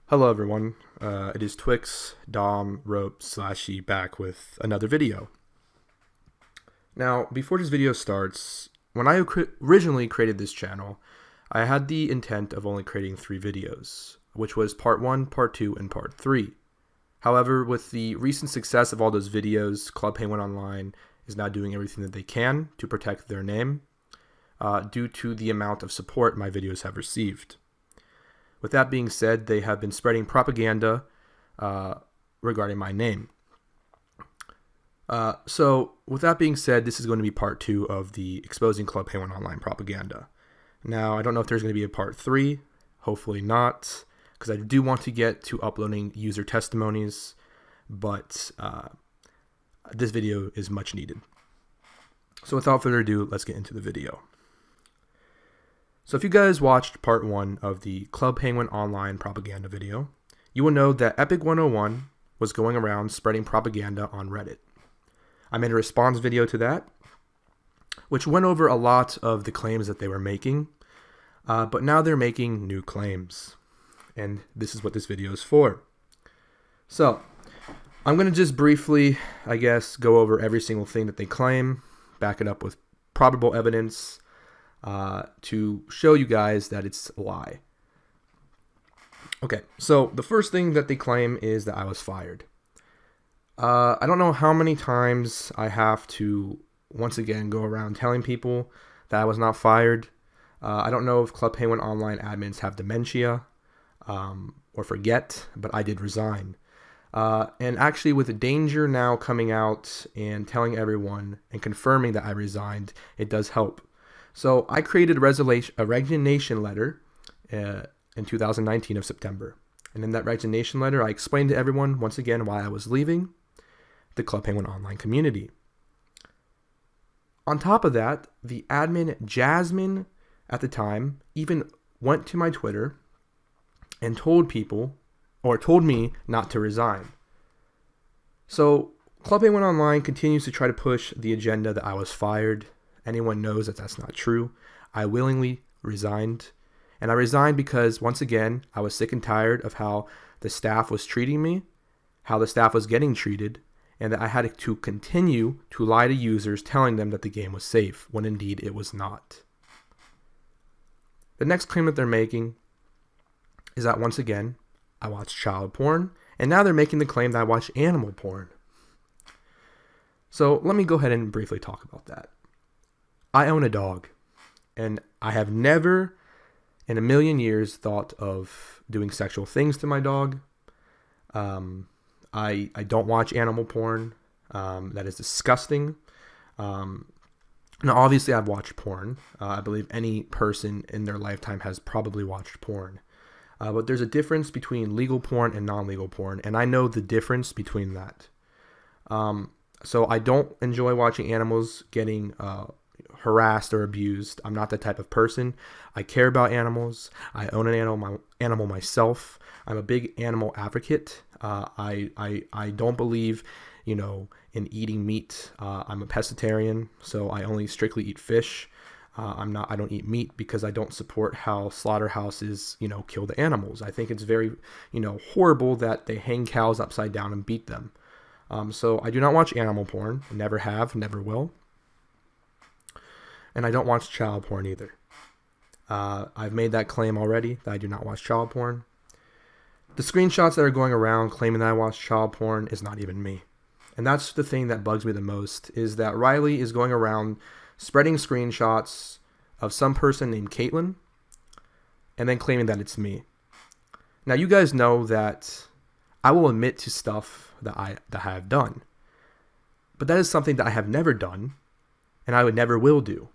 Hello everyone, it is Twix, Dom, Rope, Slashy back with another video. Now, before this video starts, when I originally created this channel, I had the intent of only creating 3 videos, which was part 1, part 2, and part 3. However, with the recent success of all those videos, Club Penguin Online is now doing everything that they can to protect their name, due to the amount of support my videos have received. With that being said, they have been spreading propaganda regarding my name. So with that being said, this is going to be part 2 of the Exposing Club Penguin Online propaganda. Now, I don't know if there's going to be a part 3. Hopefully not, because I do want to get to uploading user testimonies, but this video is much needed. So without further ado, let's get into the video. So if you guys watched part 1 of the Club Penguin Online propaganda video, you will know that Epic 101 was going around spreading propaganda on Reddit. I made a response video to that, which went over a lot of the claims that they were making, but now they're making new claims, and this is what this video is for. So I'm going to just briefly, go over every single thing that they claim, back it up with probable evidence, to show you guys that it's a lie. Okay, so the first thing that they claim is that I was fired. I don't know how many times I have to, once again, go around telling people that I was not fired. I don't know if Club Penguin Online admins have dementia or forget, but I did resign. And actually, with the danger now coming out and telling everyone and confirming that I resigned, it does help. So I created a resignation letter in 2019 of September. And in that resignation letter, I explained to everyone, once again, why I was leaving the Club Penguin Online community. On top of that, the admin Jasmine at the time even went to my Twitter and told me not to resign. So Club Penguin Online continues to try to push the agenda that I was fired. Anyone knows that that's not true. I willingly resigned. And I resigned because, once again, I was sick and tired of how the staff was treating me, how the staff was getting treated, and that I had to continue to lie to users telling them that the game was safe, when indeed it was not. The next claim that they're making is that, once again, I watch child porn, and now they're making the claim that I watch animal porn. So let me go ahead and briefly talk about that. I own a dog, and I have never in a million years thought of doing sexual things to my dog. I don't watch animal porn. That is disgusting. Now, obviously, I've watched porn. I believe any person in their lifetime has probably watched porn. But there's a difference between legal porn and non-legal porn, and I know the difference between that. So I don't enjoy watching animals getting harassed or abused. I'm not that type of person. I care about animals. I own an animal myself. I'm a big animal advocate. I don't believe, in eating meat. I'm a pescatarian, so I only strictly eat fish. I don't eat meat because I don't support how slaughterhouses, kill the animals. I think it's very, horrible that they hang cows upside down and beat them. So I do not watch animal porn. Never have, never will. And I don't watch child porn either. I've made that claim already, that I do not watch child porn. The screenshots that are going around claiming that I watch child porn is not even me. And that's the thing that bugs me the most, is that Riley is going around spreading screenshots of some person named Caitlin and then claiming that it's me. Now, you guys know that I will admit to stuff that I have done. But that is something that I have never done, and I would never will do.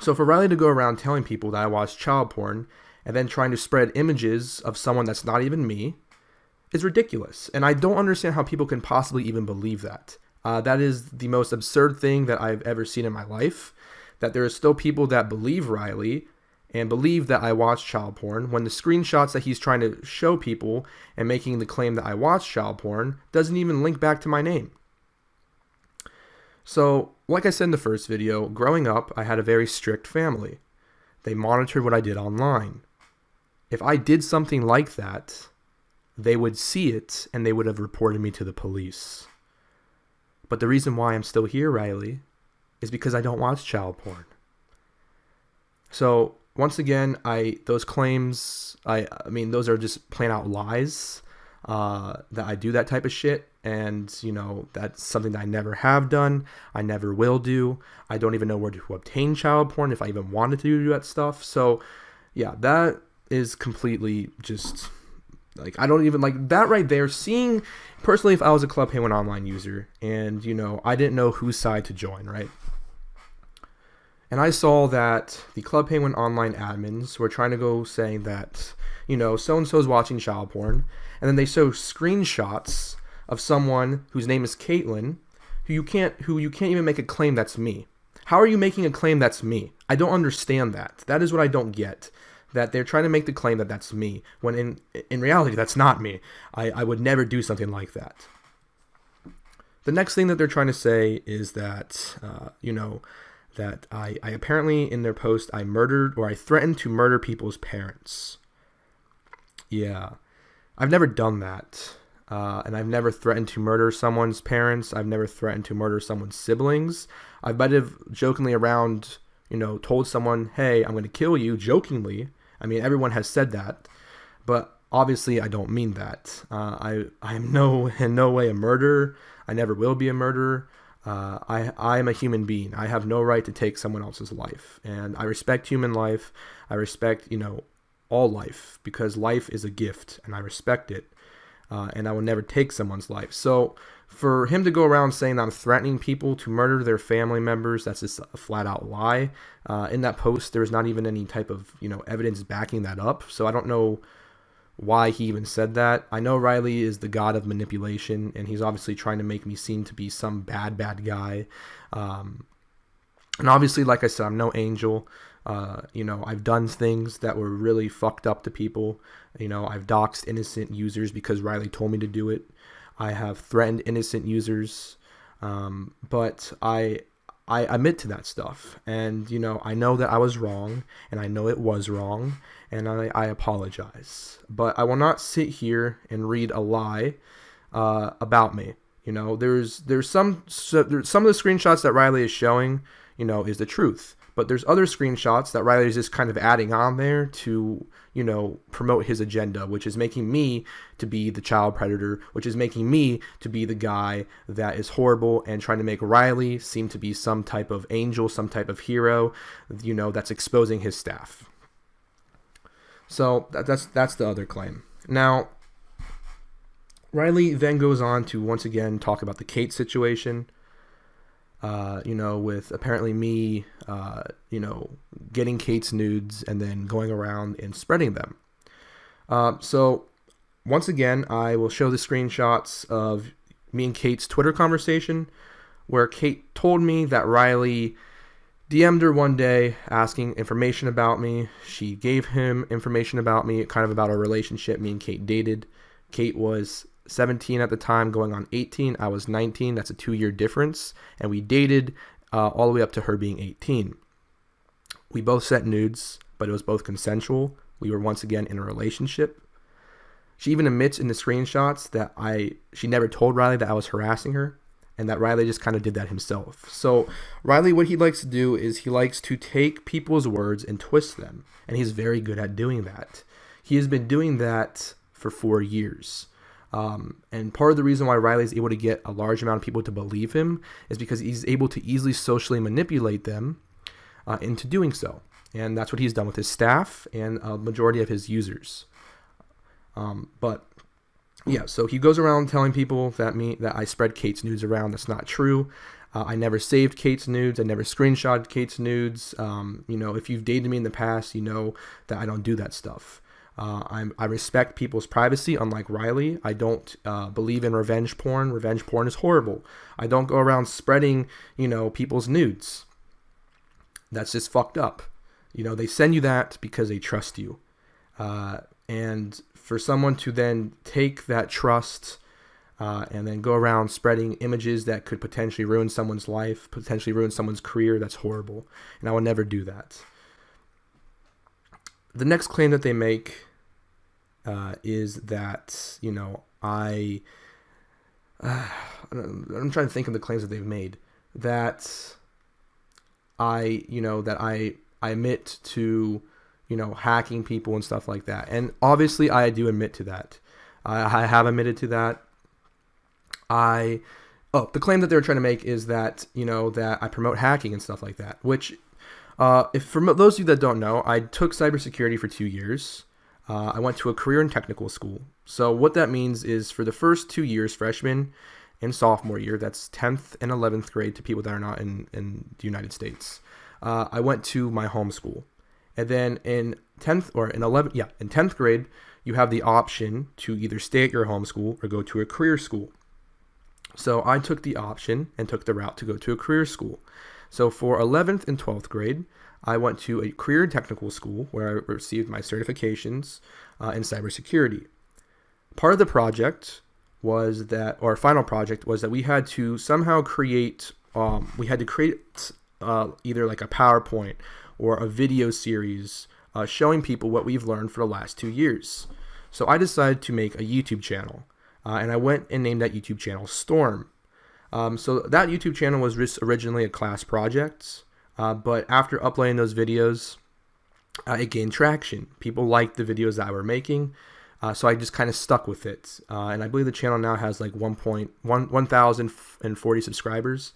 So for Riley to go around telling people that I watch child porn and then trying to spread images of someone that's not even me is ridiculous. And I don't understand how people can possibly even believe that. That is the most absurd thing that I've ever seen in my life, that there are still people that believe Riley and believe that I watch child porn when the screenshots that he's trying to show people and making the claim that I watch child porn doesn't even link back to my name. So, like I said in the first video, growing up, I had a very strict family. They monitored what I did online. If I did something like that, they would see it and they would have reported me to the police. But the reason why I'm still here, Riley, is because I don't watch child porn. So once again, those claims, I mean, those are just plain out lies, that I do that type of shit. And, that's something that I never have done. I never will do. I don't even know where to obtain child porn if I even wanted to do that stuff. So yeah, that is completely just I don't even like that right there. Seeing personally, if I was a Club Penguin Online user and, I didn't know whose side to join, right? And I saw that the Club Penguin Online admins were trying to go saying that, so-and-so is watching child porn. And then they show screenshots of someone whose name is Caitlin, who you can't even make a claim that's me. How are you making a claim that's me? I don't understand that. That is what I don't get. That they're trying to make the claim that that's me, when in reality, that's not me. I would never do something like that. The next thing that they're trying to say is that, that I apparently in their post, I threatened to murder people's parents. Yeah, I've never done that. And I've never threatened to murder someone's parents. I've never threatened to murder someone's siblings. I might have jokingly around, told someone, hey, I'm going to kill you, jokingly. I mean, everyone has said that. But obviously, I don't mean that. I'm in no way a murderer. I never will be a murderer. I am a human being. I have no right to take someone else's life. And I respect human life. I respect, all life. Because life is a gift. And I respect it. And I will never take someone's life. So for him to go around saying I'm threatening people to murder their family members, that's just a flat out lie. In that post, there's not even any type of, evidence backing that up. So I don't know why he even said that. I know Riley is the god of manipulation, and he's obviously trying to make me seem to be some bad guy. And obviously, like I said, I'm no angel. I've done things that were really fucked up to people. I've doxed innocent users because Riley told me to do it. I have threatened innocent users. But I admit to that stuff. And, I know that I was wrong, and I know it was wrong, and I apologize. But I will not sit here and read a lie about me. There's some of the screenshots that Riley is showing, is the truth. But there's other screenshots that Riley is just kind of adding on there to, promote his agenda, which is making me to be the child predator, which is making me to be the guy that is horrible and trying to make Riley seem to be some type of angel, some type of hero, that's exposing his staff. So that's the other claim. Now, Riley then goes on to once again talk about the Kate situation. With apparently me, getting Kate's nudes and then going around and spreading them. So once again, I will show the screenshots of me and Kate's Twitter conversation, where Kate told me that Riley DM'd her one day asking information about me. She gave him information about me, kind of about our relationship. Me and Kate dated. Kate was 17 at the time, going on 18. I was 19. That's a 2-year difference. And we dated all the way up to her being 18. We both sent nudes, but it was both consensual. We were once again in a relationship. She even admits in the screenshots that she never told Riley that I was harassing her, and that Riley just kind of did that himself. So Riley, what he likes to do is he likes to take people's words and twist them, and he's very good at doing that. He has been doing that for 4 years. And part of the reason why Riley is able to get a large amount of people to believe him is because he's able to easily socially manipulate them into doing so. And that's what he's done with his staff and a majority of his users. But yeah, so he goes around telling people that I spread Kate's nudes around. That's not true. I never saved Kate's nudes. I never screenshotted Kate's nudes. If you've dated me in the past, you know that I don't do that stuff. I respect people's privacy, unlike Riley. I don't believe in revenge porn. Revenge porn is horrible. I don't go around spreading, people's nudes. That's just fucked up. They send you that because they trust you. And for someone to then take that trust and then go around spreading images that could potentially ruin someone's life, potentially ruin someone's career, that's horrible. And I will never do that. The next claim that they make is that, I'm trying to think of the claims that they've made, that I admit to, hacking people and stuff like that. And obviously I do admit to that. I have admitted to that. The claim that they're trying to make is that, that I promote hacking and stuff like that, which, if for those of you that don't know, I took cybersecurity for 2 years. I went to a career and technical school. So what that means is for the first 2 years, freshman and sophomore year, that's 10th and 11th grade to people that are not in the United States, I went to my home school. And then in 10th grade, you have the option to either stay at your home school or go to a career school. So I took the option and took the route to go to a career school. So for 11th and 12th grade, I went to a career and technical school where I received my certifications in cybersecurity. Part of the project was that, or final project was that we had to somehow create, either like a PowerPoint or a video series showing people what we've learned for the last 2 years. So I decided to make a YouTube channel, and I went and named that YouTube channel Storm. So that YouTube channel was originally a class project, but after uploading those videos, it gained traction. People liked the videos that I were making, so I just kind of stuck with it. And I believe the channel now has like 1,040 subscribers.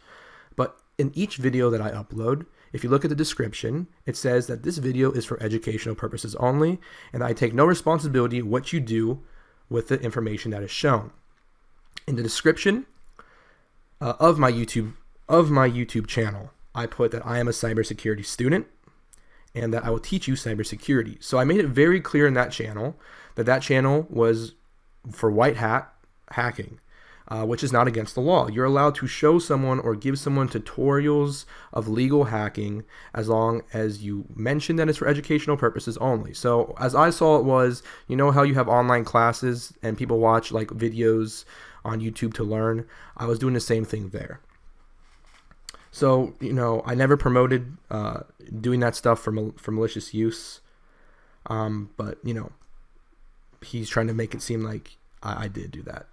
But in each video that I upload, if you look at the description, it says that this video is for educational purposes only, and I take no responsibility what you do with the information that is shown. In the description of my YouTube channel, I put that I am a cybersecurity student and that I will teach you cybersecurity. So I made it very clear in that channel that channel was for white hat hacking, which is not against the law. You're allowed to show someone or give someone tutorials of legal hacking as long as you mention that it's for educational purposes only. So as I saw it was, how you have online classes and people watch like videos on YouTube to learn, I was doing the same thing there. So, I never promoted doing that stuff for malicious use. But, he's trying to make it seem like I did do that.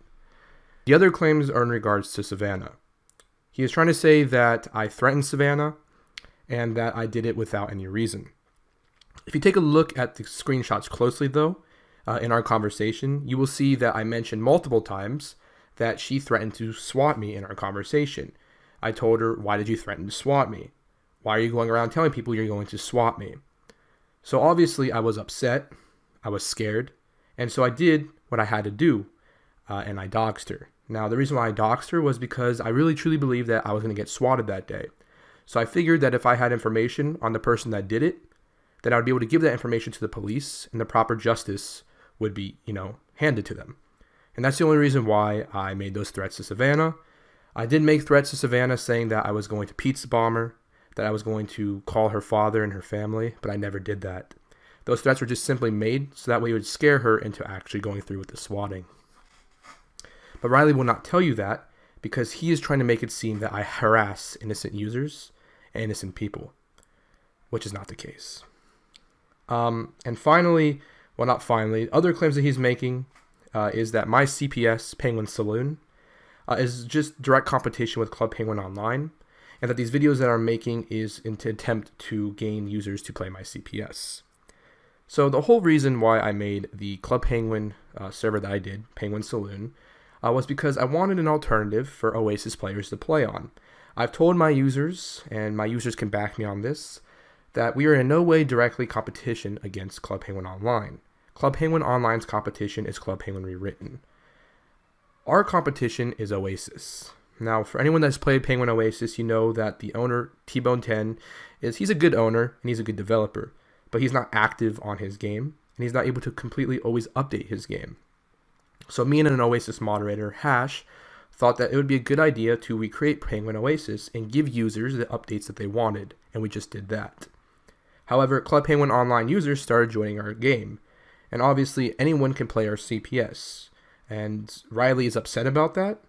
The other claims are in regards to Savannah. He is trying to say that I threatened Savannah and that I did it without any reason. If you take a look at the screenshots closely, though, in our conversation, you will see that I mentioned multiple times that she threatened to swat me in our conversation. I told her, why did you threaten to swat me? Why are you going around telling people you're going to swat me? So obviously I was upset, I was scared, and so I did what I had to do, and I doxed her. Now the reason why I doxed her was because I really truly believed that I was going to get swatted that day. So I figured that if I had information on the person that did it, then I would be able to give that information to the police and the proper justice would be, handed to them. And that's the only reason why I made those threats to Savannah. I did make threats to Savannah saying that I was going to pizza bomb her, that I was going to call her father and her family, but I never did that. Those threats were just simply made so that way it would scare her into actually going through with the swatting. But Riley will not tell you that because he is trying to make it seem that I harass innocent users and innocent people, which is not the case. And finally, other claims that he's making is that my CPS, Penguin Saloon, is just direct competition with Club Penguin Online, and that these videos that I'm making is in to attempt to gain users to play my CPS. So the whole reason why I made the Club Penguin server that I did, Penguin Saloon, was because I wanted an alternative for Oasis players to play on. I've told my users, and my users can back me on this, that we are in no way directly competition against Club Penguin Online. Club Penguin Online's competition is Club Penguin Rewritten. Our competition is Oasis. Now, for anyone that's played Penguin Oasis, you know that the owner, T-Bone10, he's a good owner and he's a good developer, but he's not active on his game, and he's not able to completely always update his game. So me and an Oasis moderator, Hash, thought that it would be a good idea to recreate Penguin Oasis and give users the updates that they wanted, and we just did that. However, Club Penguin Online users started joining our game, and obviously anyone can play our CPS. And Riley is upset about that.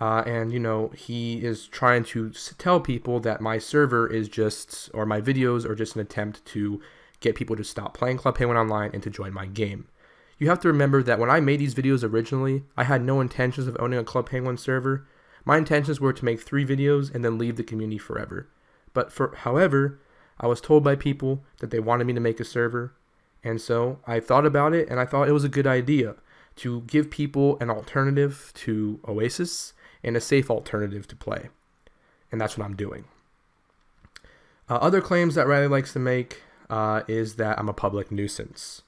And he is trying to tell people that my server is just, or my videos are just an attempt to get people to stop playing Club Penguin Online and to join my game. You have to remember that when I made these videos originally, I had no intentions of owning a Club Penguin server. My intentions were to make 3 videos and then leave the community forever. However, I was told by people that they wanted me to make a server, and so I thought about it, and I thought it was a good idea to give people an alternative to Oasis and a safe alternative to play. And that's what I'm doing. Other claims that Riley likes to make is that I'm a public nuisance.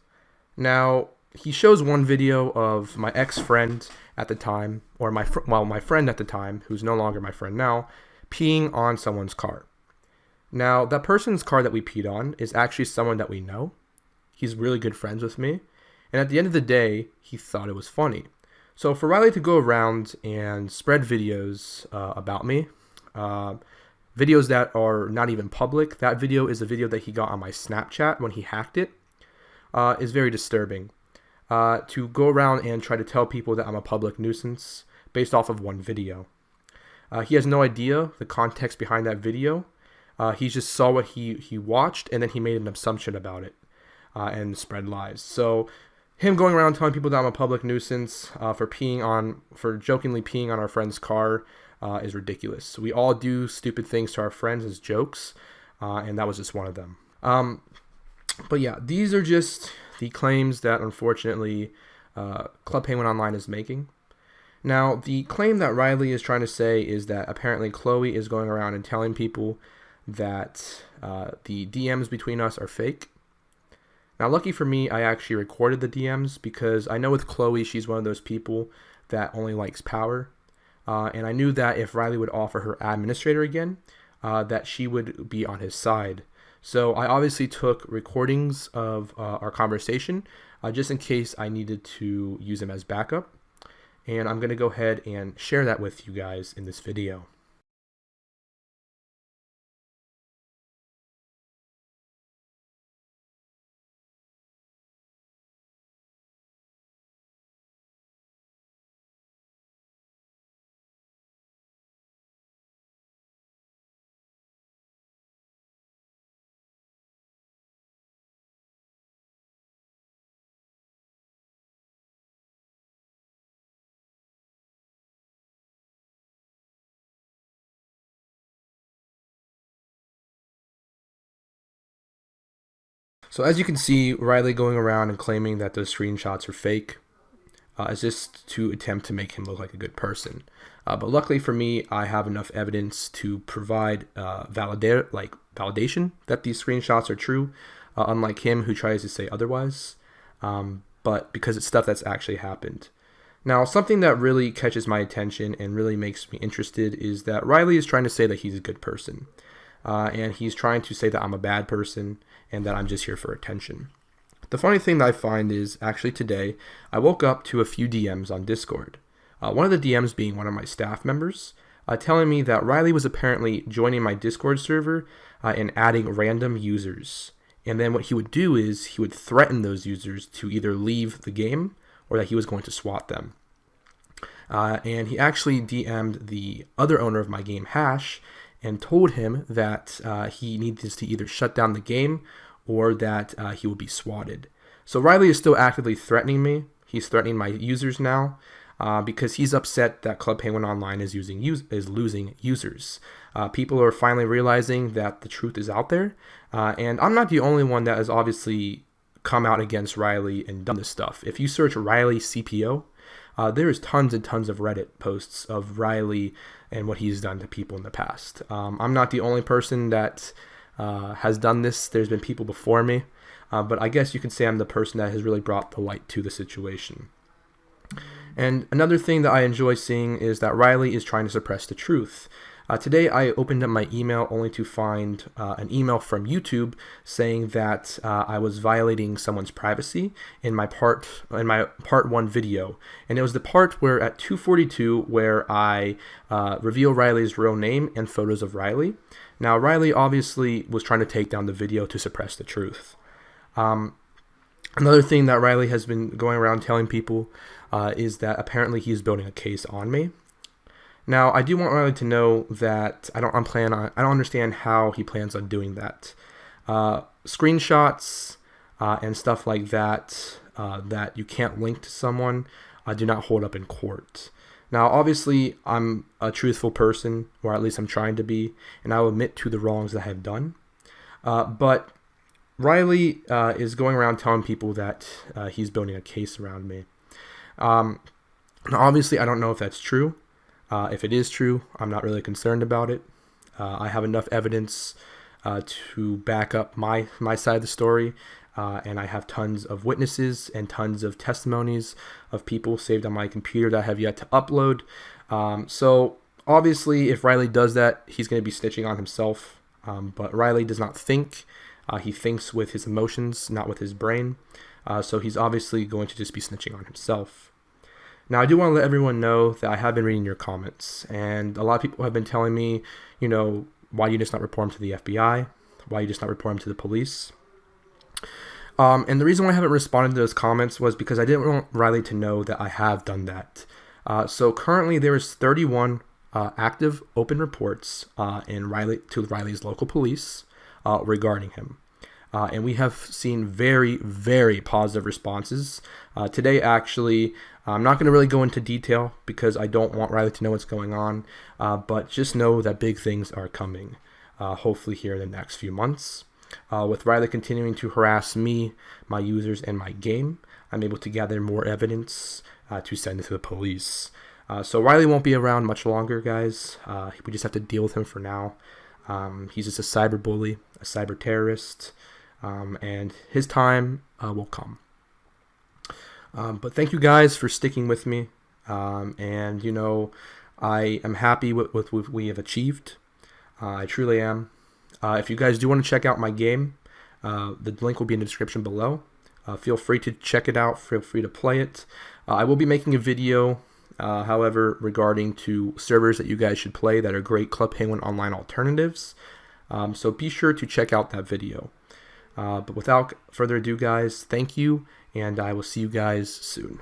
Now, he shows one video of my ex-friend at the time, or my friend at the time, who's no longer my friend now, peeing on someone's car. Now, that person's car that we peed on is actually someone that we know. He's really good friends with me. And at the end of the day, he thought it was funny. So for Riley to go around and spread videos about me, videos that are not even public, that video is a video that he got on my Snapchat when he hacked it, is very disturbing. To go around and try to tell people that I'm a public nuisance based off of one video. He has no idea the context behind that video. He just saw what he watched, and then he made an assumption about it and spread lies. So him going around telling people that I'm a public nuisance for jokingly peeing on our friend's car is ridiculous. We all do stupid things to our friends as jokes, and that was just one of them. But yeah, these are just the claims that unfortunately Club Penguin Online is making. Now, the claim that Riley is trying to say is that apparently Chloe is going around and telling people that the DMs between us are fake. Now, lucky for me, I actually recorded the DMs because I know with Chloe, she's one of those people that only likes power. And I knew that if Riley would offer her administrator again, that she would be on his side. So I obviously took recordings of our conversation just in case I needed to use them as backup. And I'm going to go ahead and share that with you guys in this video. So as you can see, Riley going around and claiming that those screenshots are fake is just to attempt to make him look like a good person. But luckily for me, I have enough evidence to provide validation that these screenshots are true, unlike him who tries to say otherwise. But because it's stuff that's actually happened. Now, something that really catches my attention and really makes me interested is that Riley is trying to say that he's a good person. And he's trying to say that I'm a bad person and that I'm just here for attention. The funny thing that I find is actually today I woke up to a few DMs on Discord. One of the DMs being one of my staff members telling me that Riley was apparently joining my Discord server and adding random users. And then what he would do is he would threaten those users to either leave the game or that he was going to swat them. And he actually DM'd the other owner of my game, Hash, and told him that he needs to either shut down the game or that he will be swatted. So Riley is still actively threatening me. He's threatening my users now because he's upset that Club Penguin Online is losing users. People are finally realizing that the truth is out there, and I'm not the only one that has obviously come out against Riley and done this stuff. If you search Riley CPO, there is tons and tons of Reddit posts of Riley and what he's done to people in the past. I'm not the only person that has done this. There's been people before me, but I guess you can say I'm the person that has really brought the light to the situation. And another thing that I enjoy seeing is that Riley is trying to suppress the truth. Today I opened up my email only to find an email from YouTube saying that I was violating someone's privacy in my part 1 video, and it was the part where at 2:42 where I reveal Riley's real name and photos of Riley. Now Riley obviously was trying to take down the video to suppress the truth. Another thing that Riley has been going around telling people is that apparently he's building a case on me. Now, I do want Riley to know that I don't understand how he plans on doing that. Screenshots and stuff like that that you can't link to someone do not hold up in court. Now, obviously, I'm a truthful person, or at least I'm trying to be, and I will admit to the wrongs that I have done. But Riley is going around telling people that he's building a case around me. Now, obviously, I don't know if that's true. If it is true, I'm not really concerned about it. I have enough evidence to back up my side of the story, and I have tons of witnesses and tons of testimonies of people saved on my computer that I have yet to upload. So obviously, if Riley does that, he's going to be snitching on himself. But Riley does not think. He thinks with his emotions, not with his brain. So he's obviously going to just be snitching on himself. Now, I do want to let everyone know that I have been reading your comments, and a lot of people have been telling me, why you just not report him to the FBI, why you just not report him to the police. And the reason why I haven't responded to those comments was because I didn't want Riley to know that I have done that. So currently there is 31 active open reports to Riley's local police regarding him. And we have seen very, very positive responses. Today, actually, I'm not going to really go into detail because I don't want Riley to know what's going on, but just know that big things are coming, hopefully here in the next few months. With Riley continuing to harass me, my users, and my game, I'm able to gather more evidence to send it to the police. So Riley won't be around much longer, guys. We just have to deal with him for now. He's just a cyber bully, a cyber terrorist, and his time will come. But thank you guys for sticking with me, and I am happy with what we have achieved. I truly am. If you guys do want to check out my game, the link will be in the description below. Feel free to check it out. Feel free to play it. I will be making a video, however, regarding to servers that you guys should play that are great Club Penguin Online alternatives. So be sure to check out that video. But without further ado, guys, thank you, and I will see you guys soon.